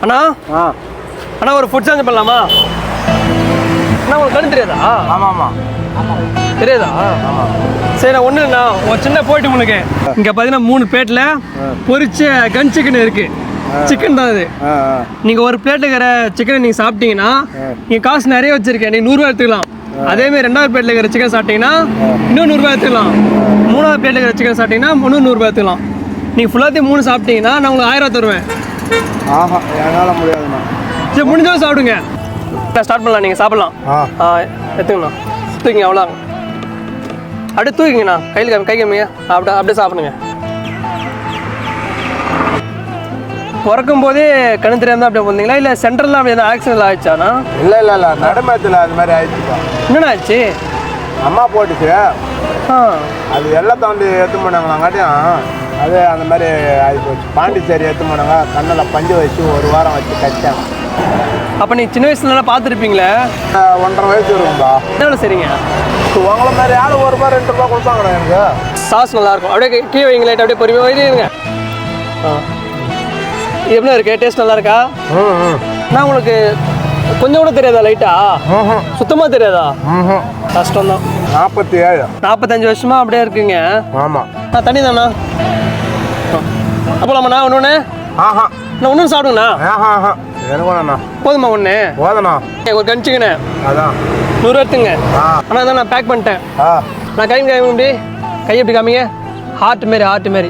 அண்ணா அண்ணா ஒரு food change பண்ணலாமா? அண்ணா உங்களுக்கு கண்ணு தெரியாதா? ஆமாம் தெரியாதா? சரி நான் ஒன்றுண்ணா ஒரு சின்ன போயிட்டு உங்களுக்கு இங்கே பார்த்தீங்கன்னா 3 பிளேட்டில் பொரிச்ச கன் சிக்கன் இருக்குது. சிக்கன் தான் அது. நீங்கள் ஒரு பிளேட்டில் இருக்கிற சிக்கனை நீங்கள் சாப்பிட்டீங்கன்னா நீங்கள் காசு நிறைய வச்சுருக்கேன், நீங்கள் 100 ரூபா எடுத்துக்கலாம். அதேமாதிரி 2வது பிளேட்டில் இருக்கிற சிக்கன் சாப்பிட்டீங்கன்னா இன்னும் 100 ரூபா எடுத்துக்கலாம். 3வது பிளேட்டில் இருக்கிற சிக்கன் சாப்பிட்டீங்கன்னா இன்னும் 100 ரூபா எடுத்துக்கலாம். நீங்கள் ஃபுல்லாத்தையும் 3 சாப்பிட்டீங்கன்னா நான் உங்களுக்கு 1000 ரூபா தருவேன். என்னால் முடியாதுண்ணா. சரி முடிஞ்சாலும் சாப்பிடுங்க. ஸ்டார்ட் பண்ணலாம், நீங்கள் சாப்பிட்லாம். எடுத்துங்கண்ணா, தூக்கிங்க, அவ்வளோ அப்படியே தூக்கிங்கண்ணா, கையில் கை கம்மிங்க, அப்படியே சாப்பிடுங்க. பிறக்கும் போதே கண்ணு தெரியாம அப்படியே வந்தீங்களா இல்லை சென்ட்ரலில் அப்படி எதாவது ஆக்சிடென்ட் ஆயிடுச்சாண்ணா? இல்லை நடுமத்தில் அது மாதிரி ஆயிடுச்சுப்பா. என்னண்ணா ஆச்சு? அம்மா போட்டுச்சு, அது எல்லாம் தாண்டி எடுத்து போனாங்களாங்காட்டியும் அது அந்த மாதிரி ஆகி போச்சு. பாண்டிச்சேரி எடுத்து போனாங்க, கண்ணில் பஞ்சு வச்சு 1 வாரம் வச்சு கட்டாங்க. அப்போ நீங்கள் சின்ன வயசுலலாம் பார்த்துருப்பீங்களே? 1.5 வயசு இருக்கும்பா. என்ன சரிங்க, உங்களை மாதிரி ஆள் 1 ரூபா 2 ரூபா கொடுப்பாங்கடா எனக்கு. சாஸ் நல்லாயிருக்கும். அப்படியே கீழே வைங்களேன், அப்படியே பொறுமையாக வைங்க. இது எப்படி இருக்கு? டேஸ்ட் நல்லா இருக்கா? நான் உங்களுக்கு கொஞ்சம் கூட தெரியாதா? லைட்டா சுத்தமாக தெரியாதா? கஷ்டம் தான். 45 வருஷமா அப்படியே இருக்குங்க. ஆமாம். தண்ணி தானா? அப்போலாமாண்ணா ஒன்று நான் ஒன்று சாப்பிடுங்கண்ணா. போதுமா ஒன்று? போதுண்ணா. ஒரு கணிச்சுங்கண்ணே, அதான் 100 எடுத்துங்க. ஆனால் தான் நான் பேக் பண்ணிட்டேன். நான் கை எப்படி எப்படி காமிங்க? ஹார்ட் மாரி